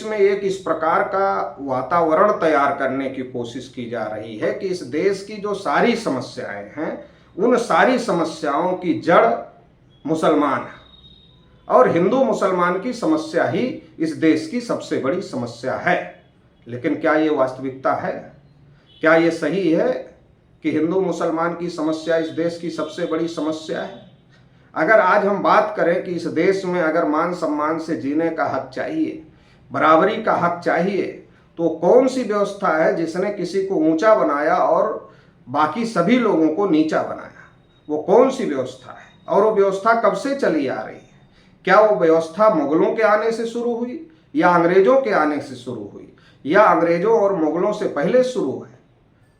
में एक इस प्रकार का वातावरण तैयार करने की कोशिश की जा रही है कि इस देश की जो सारी समस्याएं हैं उन सारी समस्याओं की जड़ मुसलमान है और हिंदू मुसलमान की समस्या ही इस देश की सबसे बड़ी समस्या है। लेकिन क्या ये वास्तविकता है? क्या ये सही है कि हिंदू मुसलमान की समस्या इस देश की सबसे बड़ी समस्या है? अगर आज हम बात करें कि इस देश में अगर मान सम्मान से जीने का हक चाहिए, बराबरी का हक चाहिए, तो कौन सी व्यवस्था है जिसने किसी को ऊंचा बनाया और बाकी सभी लोगों को नीचा बनाया? वो कौन सी व्यवस्था है और वो व्यवस्था कब से चली आ रही है? क्या वो व्यवस्था मुगलों के आने से शुरू हुई या अंग्रेजों के आने से शुरू हुई या अंग्रेजों और मुगलों से पहले शुरू है?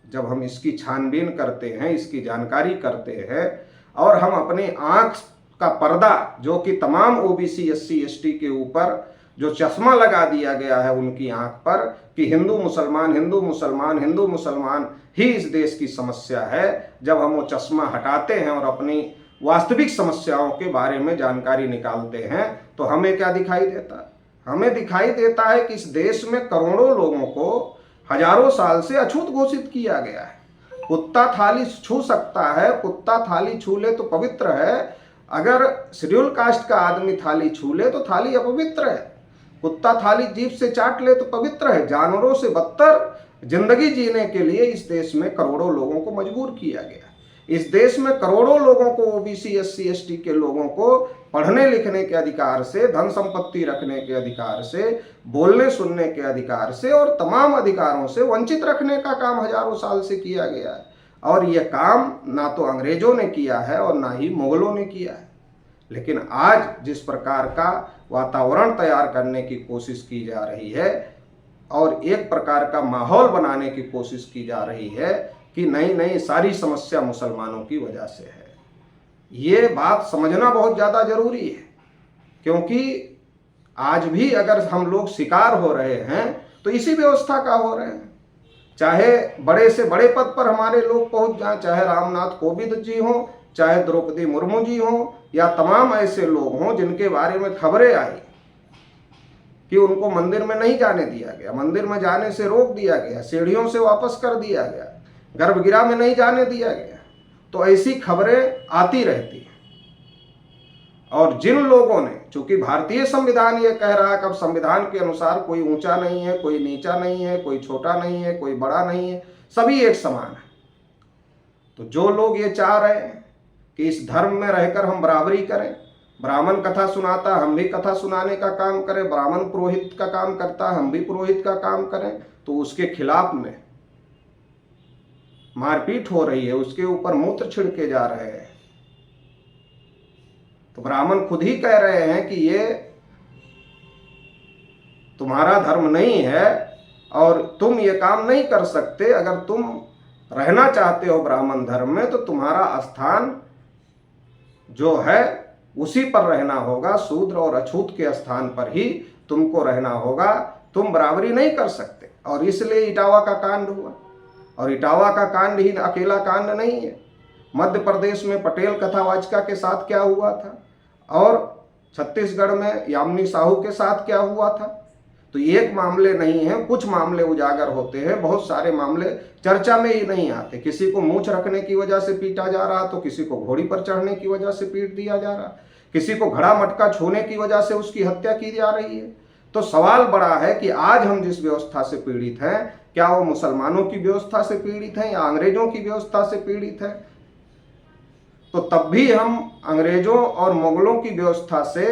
जब हम इसकी छानबीन करते हैं, इसकी जानकारी करते हैं और हम अपने आंख का पर्दा जो कि तमाम ओबीसी एससी एसटी के ऊपर जो चश्मा लगा दिया गया है उनकी आंख पर कि हिंदू मुसलमान हिंदू मुसलमान हिंदू मुसलमान ही इस देश की समस्या है, जब हम वो चश्मा हटाते हैं और अपनी वास्तविक समस्याओं के बारे में जानकारी निकालते हैं तो हमें क्या दिखाई देता है? हमें दिखाई देता है कि इस देश में करोड़ों लोगों को हजारों साल से अछूत घोषित किया गया है। कुत्ता थाली छू सकता है, कुत्ता थाली छू ले तो पवित्र है। अगर शेड्यूल कास्ट का आदमी थाली छू ले तो थाली अपवित्र है। कुत्ता थाली जीभ से चाट ले तो पवित्र है। जानवरों से बदतर जिंदगी जीने के लिए इस देश में करोड़ों लोगों को मजबूर किया गया। इस देश में करोड़ों लोगों को ओबीसी एससी एसटी के लोगों को पढ़ने लिखने के अधिकार से, धन संपत्ति रखने के अधिकार से, बोलने सुनने के अधिकार से और तमाम अधिकारों से वंचित रखने का काम हजारों साल से किया गया है। और यह काम ना तो अंग्रेजों ने किया है और ना ही मुगलों ने किया है। लेकिन आज जिस प्रकार का वातावरण तैयार करने की कोशिश की जा रही है और एक प्रकार का माहौल बनाने की कोशिश की जा रही है कि नहीं नहीं सारी समस्या मुसलमानों की वजह से है, ये बात समझना बहुत ज़्यादा जरूरी है। क्योंकि आज भी अगर हम लोग शिकार हो रहे हैं तो इसी व्यवस्था का हो रहे हैं। चाहे बड़े से बड़े पद पर हमारे लोग पहुंच जाएं, चाहे रामनाथ कोविंद जी हों, चाहे द्रौपदी मुर्मू जी हों या तमाम ऐसे लोग हों जिनके बारे में खबरें आई कि उनको मंदिर में नहीं जाने दिया गया, मंदिर में जाने से रोक दिया गया, सीढ़ियों से वापस कर दिया गया, गर्भगृह में नहीं जाने दिया गया, तो ऐसी खबरें आती रहती हैं। और जिन लोगों ने, चूंकि भारतीय संविधान ये कह रहा है कि अब संविधान के अनुसार कोई ऊंचा नहीं है, कोई नीचा नहीं है, कोई छोटा नहीं है, कोई बड़ा नहीं है, सभी एक समान है। तो जो लोग ये चाह रहे हैं कि इस धर्म में रहकर हम बराबरी करें, ब्राह्मण कथा सुनाता हम भी कथा सुनाने का काम करें, ब्राह्मण पुरोहित का काम करता हम भी पुरोहित का काम करें, तो उसके खिलाफ में मारपीट हो रही है, उसके ऊपर मूत्र छिड़के जा रहे हैं। तो ब्राह्मण खुद ही कह रहे हैं कि ये तुम्हारा धर्म नहीं है और तुम ये काम नहीं कर सकते। अगर तुम रहना चाहते हो ब्राह्मण धर्म में तो तुम्हारा स्थान जो है उसी पर रहना होगा, शूद्र और अछूत के स्थान पर ही तुमको रहना होगा, तुम बराबरी नहीं कर सकते। और इसलिए इटावा का कांड हुआ। और इटावा का कांड ही अकेला कांड नहीं है। मध्य प्रदेश में पटेल कथावाचिका के साथ क्या हुआ था और छत्तीसगढ़ में यामिनी साहू के साथ क्या हुआ था, तो एक मामले नहीं है, कुछ मामले उजागर होते हैं, बहुत सारे मामले चर्चा में ही नहीं आते। किसी को मूंछ रखने की वजह से पीटा जा रहा तो किसी को घोड़ी पर चढ़ने की वजह से पीट दिया जा रहा, किसी को घड़ा मटका छूने की वजह से उसकी हत्या की जा रही है। तो सवाल बड़ा है कि आज हम जिस व्यवस्था से पीड़ित हैं, क्या वो मुसलमानों की व्यवस्था से पीड़ित हैं या अंग्रेजों की व्यवस्था से पीड़ित है? तो तब भी हम अंग्रेजों और मुगलों की व्यवस्था से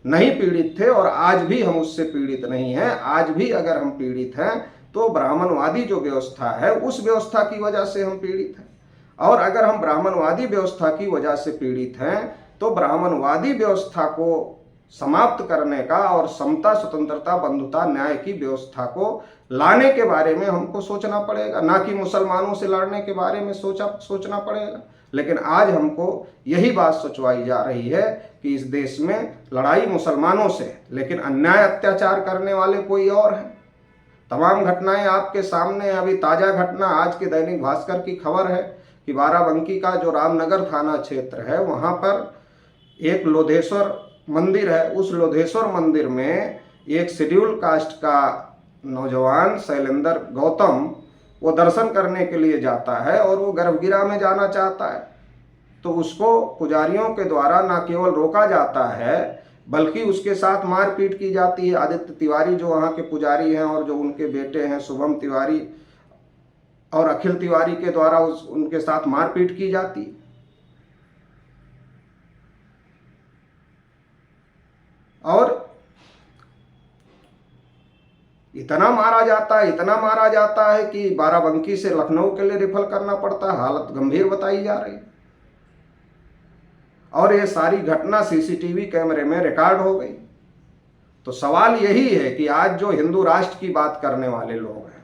नहीं पीड़ित थे और आज भी हम उससे पीड़ित नहीं हैं। आज भी अगर हम पीड़ित हैं तो ब्राह्मणवादी जो व्यवस्था है उस व्यवस्था की वजह से हम पीड़ित हैं। और अगर हम ब्राह्मणवादी व्यवस्था की वजह से पीड़ित हैं तो ब्राह्मणवादी व्यवस्था को समाप्त करने का और समता, स्वतंत्रता, बंधुता, न्याय की व्यवस्था को लाने के बारे में हमको सोचना पड़ेगा, ना कि मुसलमानों से लड़ने के बारे में सोचना पड़ेगा। लेकिन आज हमको यही बात सोचवाई जा रही है कि इस देश में लड़ाई मुसलमानों से, लेकिन अन्याय अत्याचार करने वाले कोई और हैं। तमाम घटनाएं आपके सामने। अभी ताजा घटना आज के दैनिक भास्कर की खबर है कि बाराबंकी का जो रामनगर थाना क्षेत्र है वहां पर एक लोधेश्वर मंदिर है। उस लोधेश्वर मंदिर में एक शेड्यूल कास्ट का नौजवान शैलेंद्र गौतम वो दर्शन करने के लिए जाता है और वो गर्भगृह में जाना चाहता है, तो उसको पुजारियों के द्वारा न केवल रोका जाता है बल्कि उसके साथ मारपीट की जाती है। आदित्य तिवारी जो वहाँ के पुजारी हैं और जो उनके बेटे हैं शुभम तिवारी और अखिल तिवारी के द्वारा उनके साथ मारपीट की जाती है। और इतना मारा जाता है, इतना मारा जाता है कि बाराबंकी से लखनऊ के लिए रेफर करना पड़ता है। हालत गंभीर बताई जा रही है और ये सारी घटना सीसीटीवी कैमरे में रिकॉर्ड हो गई। तो सवाल यही है कि आज जो हिंदू राष्ट्र की बात करने वाले लोग हैं,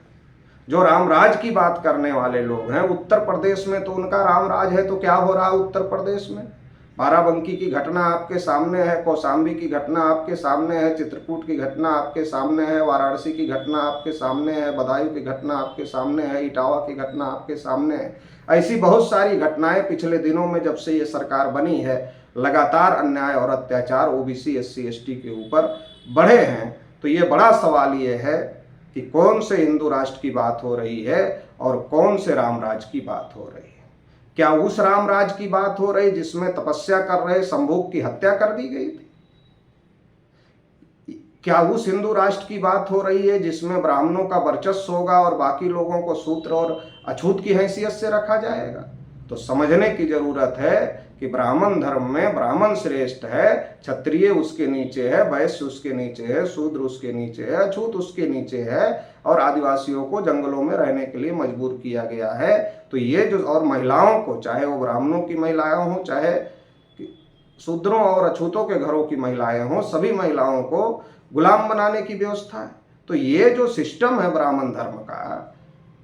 जो रामराज की बात करने वाले लोग हैं, उत्तर प्रदेश में तो उनका रामराज है, तो क्या हो रहा है उत्तर प्रदेश में? बाराबंकी की घटना आपके सामने है, कौशाम्बी की घटना आपके सामने है, चित्रकूट की घटना आपके सामने है, वाराणसी की घटना आपके सामने है, बदायूं की घटना आपके सामने है, इटावा की घटना आपके सामने है। ऐसी बहुत सारी घटनाएं पिछले दिनों में जब से ये सरकार बनी है, लगातार अन्याय और अत्याचार ओबीसी SC ST के ऊपर बढ़े हैं। तो ये बड़ा सवाल ये है कि कौन से हिंदू राष्ट्र की बात हो रही है और कौन से रामराज की बात हो रही है? क्या उस रामराज की बात हो रही जिसमें तपस्या कर रहे शंभूक की हत्या कर दी गई थी? क्या उस हिंदू राष्ट्र की बात हो रही है जिसमें ब्राह्मणों का वर्चस्व होगा और बाकी लोगों को शूद्र और अछूत की हैसियत से रखा जाएगा? तो समझने की जरूरत है कि ब्राह्मण धर्म में ब्राह्मण श्रेष्ठ है, क्षत्रिय उसके नीचे है, वैश्य उसके नीचे है, शूद्र उसके नीचे है, अछूत उसके नीचे है और आदिवासियों को जंगलों में रहने के लिए मजबूर किया गया है। तो ये जो, और महिलाओं को, चाहे वो ब्राह्मणों की महिलाएं हों, चाहे शूद्रों और अछूतों के घरों की महिलाएं हों, सभी महिलाओं को गुलाम बनाने की व्यवस्था है। तो ये जो सिस्टम है ब्राह्मण धर्म का,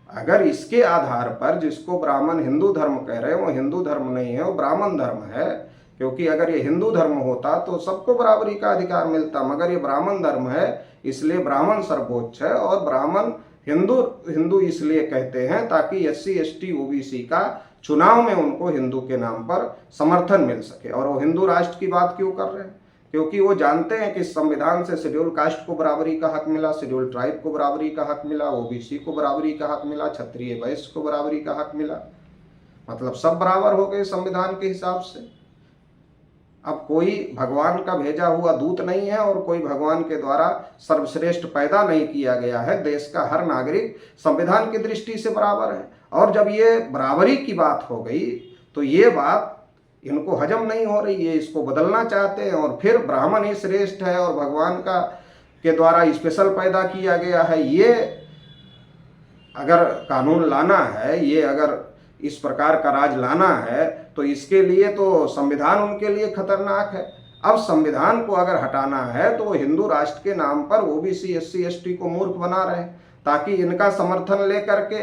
अगर इसके आधार पर जिसको ब्राह्मण हिंदू धर्म कह रहे हैं, वो हिंदू धर्म नहीं है, वो ब्राह्मण धर्म है। क्योंकि अगर ये हिंदू धर्म होता तो सबको बराबरी का अधिकार मिलता, मगर ये ब्राह्मण धर्म है इसलिए ब्राह्मण सर्वोच्च है। और ब्राह्मण हिंदू इसलिए कहते हैं ताकि SC ST OBC का चुनाव में उनको हिंदू के नाम पर समर्थन मिल सके। और वो हिंदू राष्ट्र की बात क्यों कर रहे हैं? क्योंकि वो जानते हैं कि संविधान से शेड्यूल कास्ट को बराबरी का हक मिला, शेड्यूल ट्राइब को बराबरी का हक मिला, OBC को बराबरी का हक मिला, क्षत्रिय वैश्य को बराबरी का हक मिला। मतलब सब बराबर हो गए संविधान के हिसाब से। अब कोई भगवान का भेजा हुआ दूत नहीं है और कोई भगवान के द्वारा सर्वश्रेष्ठ पैदा नहीं किया गया है। देश का हर नागरिक संविधान की दृष्टि से बराबर है। और जब ये बराबरी की बात हो गई तो ये बात इनको हजम नहीं हो रही है, इसको बदलना चाहते हैं। और फिर ब्राह्मण ही श्रेष्ठ है और भगवान का के द्वारा स्पेशल पैदा किया गया है, ये अगर कानून लाना है, ये अगर इस प्रकार का राज लाना है तो इसके लिए तो संविधान उनके लिए खतरनाक है। अब संविधान को अगर हटाना है तो हिंदू राष्ट्र के नाम पर OBC SC ST को मूर्ख बना रहे हैं ताकि इनका समर्थन लेकर के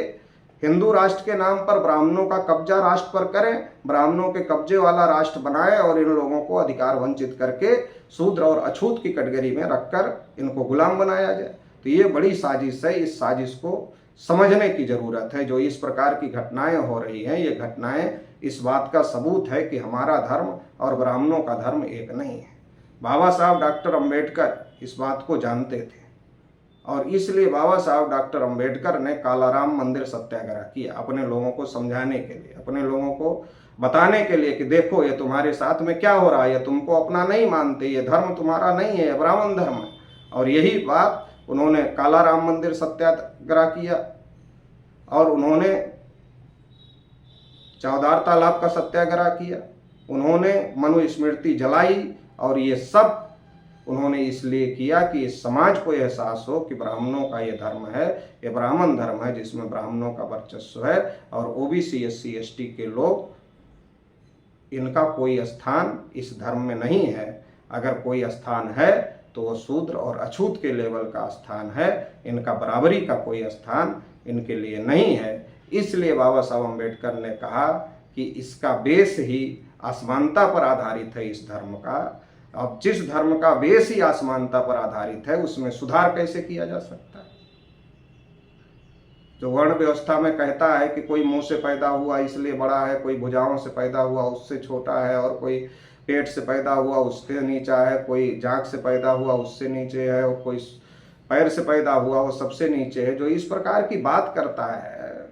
हिंदू राष्ट्र के नाम पर ब्राह्मणों का कब्जा राष्ट्र पर करें, ब्राह्मणों के कब्जे वाला राष्ट्र बनाए और इन लोगों को अधिकार वंचित करके शूद्र और अछूत की कैटेगरी में रखकर इनको गुलाम बनाया जाए। तो ये बड़ी साजिश है, इस साजिश को समझने की जरूरत है। जो इस प्रकार की घटनाएं हो रही हैं, ये घटनाएं इस बात का सबूत है कि हमारा धर्म और ब्राह्मणों का धर्म एक नहीं है। बाबा साहब डॉक्टर अंबेडकर इस बात को जानते थे और इसलिए बाबा साहब डॉक्टर अंबेडकर ने कालाराम मंदिर सत्याग्रह किया, अपने लोगों को समझाने के लिए, अपने लोगों को बताने के लिए कि देखो ये तुम्हारे साथ में क्या हो रहा है, ये तुमको अपना नहीं मानते, ये धर्म तुम्हारा नहीं है, ये ब्राह्मण धर्म है। और यही बात उन्होंने कालाराम मंदिर सत्याग्रह किया और उन्होंने चौधार तालाब का सत्याग्रह किया, उन्होंने मनुस्मृति जलाई। और ये सब उन्होंने इसलिए किया कि इस समाज को एहसास हो कि ब्राह्मणों का ये धर्म है, ये ब्राह्मण धर्म है जिसमें ब्राह्मणों का वर्चस्व है और OBC SC ST के लोग, इनका कोई स्थान इस धर्म में नहीं है। अगर कोई स्थान है तो वो शूद्र और अछूत के लेवल का स्थान है, इनका बराबरी का कोई स्थान इनके लिए नहीं है। इसलिए बाबा साहब अम्बेडकर ने कहा कि इसका बेस ही असमानता पर आधारित है इस धर्म का। अब जिस धर्म का बेस ही असमानता पर आधारित है उसमें सुधार कैसे किया जा सकता है? जो वर्ण व्यवस्था में कहता है कि कोई मुंह से पैदा हुआ इसलिए बड़ा है, कोई भुजाओं से पैदा हुआ उससे छोटा है, और कोई पेट से पैदा हुआ उससे नीचा है, कोई जांघ से पैदा हुआ उससे नीचे है, और कोई पैर से पैदा हुआ वो सबसे नीचे है, जो इस प्रकार की बात करता है,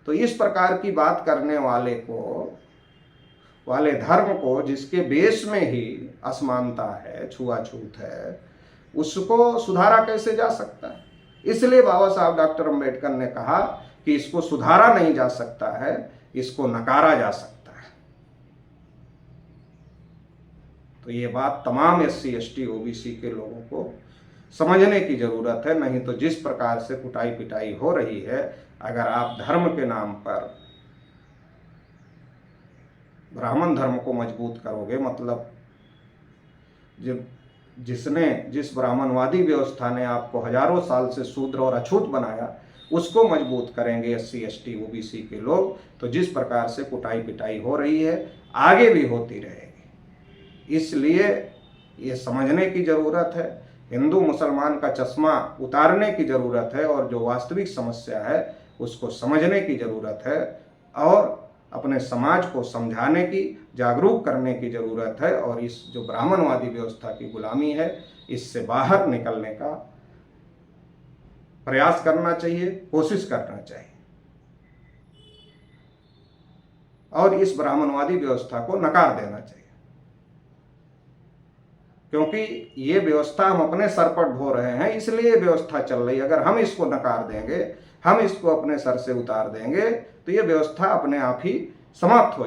तो इस प्रकार की बात करने वाले धर्म को, जिसके बेस में ही असमानता है, छुआछूत है, उसको सुधारा कैसे जा सकता है? इसलिए बाबा साहब डॉक्टर अंबेडकर ने कहा कि इसको सुधारा नहीं जा सकता है, इसको नकारा जा सकता है। तो ये बात तमाम SC ST OBC के लोगों को समझने की जरूरत है। नहीं तो जिस प्रकार से कुटाई पिटाई हो रही है, अगर आप धर्म के नाम पर ब्राह्मण धर्म को मजबूत करोगे, मतलब जिस ब्राह्मणवादी व्यवस्था ने आपको हजारों साल से शूद्र और अछूत बनाया, उसको मजबूत करेंगे SC ST OBC के लोग, तो जिस प्रकार से कुटाई पिटाई हो रही है आगे भी होती रहेगी। इसलिए ये समझने की ज़रूरत है, हिंदू मुसलमान का चश्मा उतारने की ज़रूरत है, और जो वास्तविक समस्या है उसको समझने की ज़रूरत है, और अपने समाज को समझाने की, जागरूक करने की ज़रूरत है, और इस जो ब्राह्मणवादी व्यवस्था की गुलामी है, इससे बाहर निकलने का प्रयास करना चाहिए, कोशिश करना चाहिए, और इस ब्राह्मणवादी व्यवस्था को नकार देना चाहिए। क्योंकि ये व्यवस्था हम अपने सर पर ढो रहे हैं, इसलिए व्यवस्था चल रही है। अगर हम इसको नकार देंगे, हम इसको अपने सर से उतार देंगे, तो ये व्यवस्था अपने आप ही समाप्त हो जाएगी।